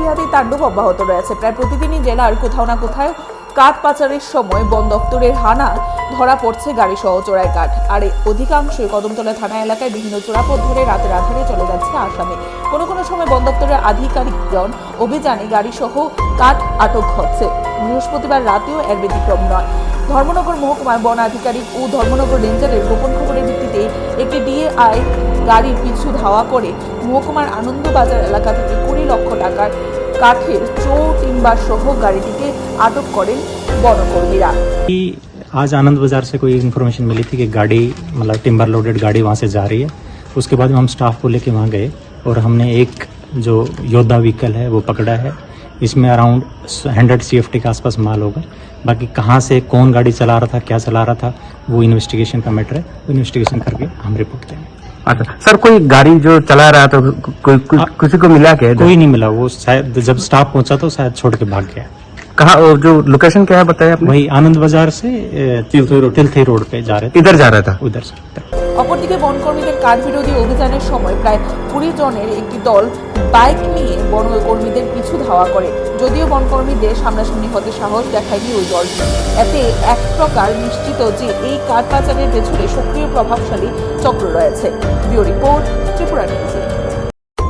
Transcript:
হাতে তাণ্ডব অব্যাহত রয়েছে। প্রায় প্রতিদিনই জেলার কোথাও না কোথাও কাঠ পাচারের সময় বন দপ্তরের হানা ধরা পড়ছে গাড়ি সহ চোরাই কাঠ। আর অধিকাংশই কদমতলা থানা এলাকায় বিভিন্ন চোরাপথ ধরে রাতের আধারে চলে যাচ্ছে আসামে। কোনো কোনো সময় বন দপ্তরের আধিকারিকগণ অভিযানে গাড়ি সহ কাঠ আটক হচ্ছে। বৃহস্পতিবার রাতেও এর ব্যতিক্রম নয়। ধর্মনগর মহকুমার বন আধিকারিক ও ধর্মনগর রেঞ্জারের গোপন খবরের ভিত্তিতে একটি ডিএআই গাড়ির পিছু ধাওয়া করে মহকুমার আনন্দবাজার এলাকা থেকে 20 লক্ষ টাকার কাঠের টিম্বার সহ গাড়িটিকে আটক করেন বনকর্মীরা। आज आनंद बाजार से कोई इन्फॉर्मेशन मिली थी कि गाड़ी मतलब टिम्बर लोडेड गाड़ी वहाँ से जा रही है। उसके बाद हम स्टाफ को लेके वहाँ गए और हमने एक जो योद्धा व्हीकल है वो पकड़ा है। इसमें अराउंड 100 CFT के आसपास माल होगा। बाकी कहाँ से कौन गाड़ी चला रहा था, क्या चला रहा था, वो इन्वेस्टिगेशन का मैटर है। वो इन्वेस्टिगेशन करके हम रिपोर्ट देंगे। अच्छा सर, कोई गाड़ी जो चला रहा था किसी को मिला क्या? कोई नहीं मिला। वो शायद जब स्टाफ पहुंचा तो शायद छोड़ के भाग गया। कहाँ जो लोकेशन क्या है बताया आपने? वही आनंद बाजार से तिलथई रोड पे जा रहे थे। इधर जा रहा था? उधर से। অপরদিকে বনকর্মীদের কাঠ বিরোধী অভিযানের সময় প্রায় 20 জনের একটি দল বাইক নিয়ে বনকর্মীদের পিছু ধাওয়া করে। যদিও বনকর্মীদের সামনাসামনি হতে সাহস দেখায়নি ওই দলটি। এতে এক প্রকার নিশ্চিত যে এই কাঠ পাচারের পেছনে সক্রিয় প্রভাবশালী চক্র রয়েছে। Bureau report, Tripura news.